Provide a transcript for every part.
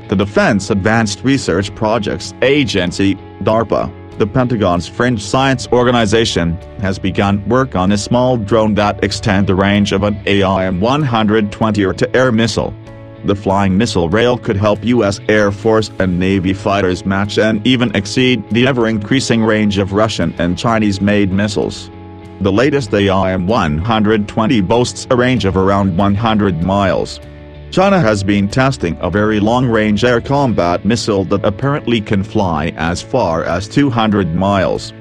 The Defense Advanced Research Projects Agency, DARPA, the Pentagon's fringe science organization, has begun work on a small drone that extends the range of an AIM-120 air-to-air missile. The flying missile rail could help U.S. Air Force and Navy fighters match and even exceed the ever-increasing range of Russian and Chinese-made missiles. The latest AIM-120 boasts a range of around 100 miles. China has been testing a very long-range air combat missile that apparently can fly as far as 200 miles.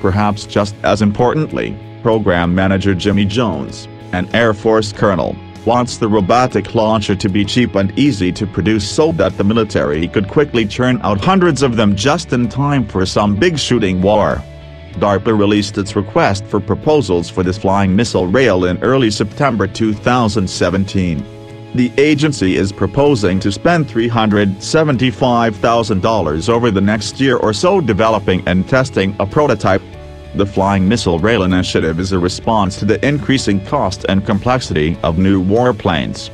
Perhaps just as importantly, Program Manager Jimmy Jones, an Air Force colonel, wants the robotic launcher to be cheap and easy to produce so that the military could quickly churn out hundreds of them just in time for some big shooting war. DARPA released its request for proposals for this flying missile rail in early September 2017. The agency is proposing to spend $375,000 over the next year or so developing and testing a prototype. The Flying Missile Rail initiative is a response to the increasing cost and complexity of new warplanes.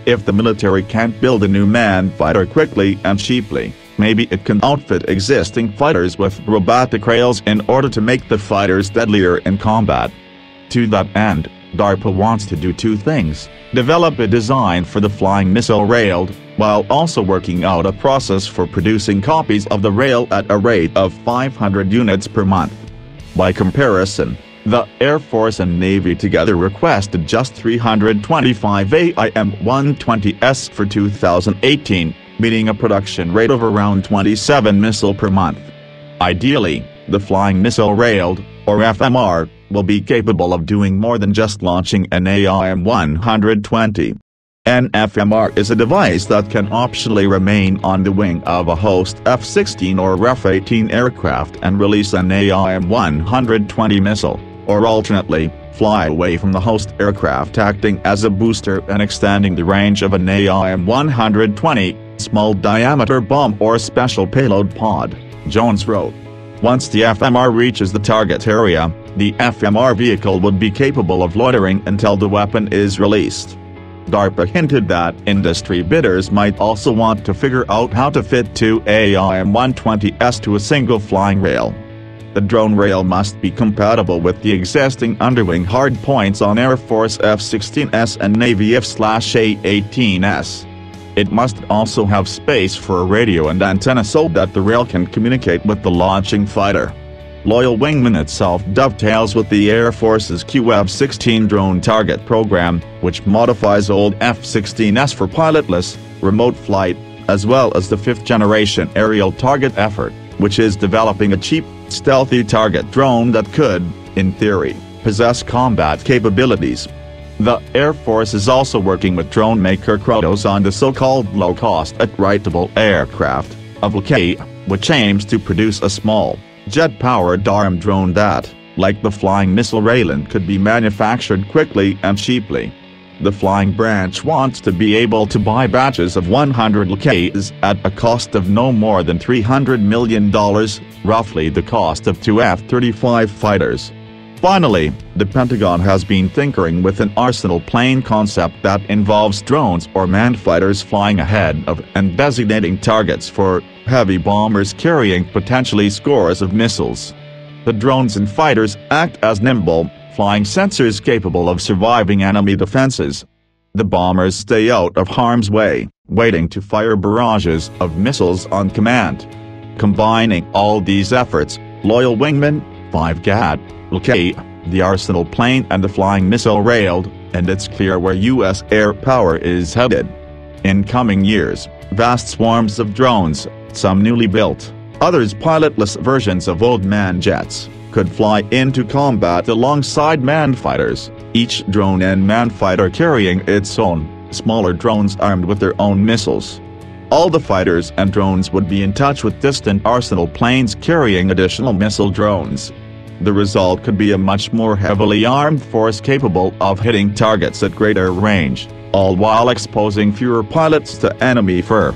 If the military can't build a new manned fighter quickly and cheaply, maybe it can outfit existing fighters with robotic rails in order to make the fighters deadlier in combat. To that end, DARPA wants to do two things: develop a design for the flying missile rail, while also working out a process for producing copies of the rail at a rate of 500 units per month. By comparison, the Air Force and Navy together requested just 325 AIM-120s for 2018, meaning a production rate of around 27 missiles per month. Ideally, the Flying Missile Rail, or FMR, will be capable of doing more than just launching an AIM-120. An FMR is a device that can optionally remain on the wing of a host F-16 or F-18 aircraft and release an AIM-120 missile, or alternately, fly away from the host aircraft acting as a booster and extending the range of an AIM-120, small-diameter bomb or special payload pod, Jones wrote. Once the FMR reaches the target area, the FMR vehicle would be capable of loitering until the weapon is released. DARPA hinted that industry bidders might also want to figure out how to fit two AIM-120s to a single flying rail. The drone rail must be compatible with the existing underwing hardpoints on Air Force F-16s and Navy F/A-18s. It must also have space for a radio and antenna so that the rail can communicate with the launching fighter. Loyal Wingman itself dovetails with the Air Force's QF-16 drone target program, which modifies old F-16s for pilotless, remote flight, as well as the fifth-generation aerial target effort, which is developing a cheap, stealthy target drone that could, in theory, possess combat capabilities. The Air Force is also working with drone maker Kratos on the so-called low-cost attritable aircraft, AVLK, which aims to produce a small, jet-powered armed drone that, like the flying missile rail, could be manufactured quickly and cheaply. The flying branch wants to be able to buy batches of 100 AVLKs at a cost of no more than $300 million, roughly the cost of two F-35 fighters. Finally, the Pentagon has been tinkering with an arsenal plane concept that involves drones or manned fighters flying ahead of and designating targets for heavy bombers carrying potentially scores of missiles. The drones and fighters act as nimble, flying sensors capable of surviving enemy defenses. The bombers stay out of harm's way, waiting to fire barrages of missiles on command. Combining all these efforts, Loyal Wingman, 5GAT, AVLK, the arsenal plane and the flying missile rail, and it's clear where U.S. air power is headed. In coming years, vast swarms of drones, some newly built, others pilotless versions of old manned jets, could fly into combat alongside manned fighters, each drone and manned fighter carrying its own, smaller drones armed with their own missiles. All the fighters and drones would be in touch with distant arsenal planes carrying additional missile drones. The result could be a much more heavily armed force capable of hitting targets at greater range, all while exposing fewer pilots to enemy fire.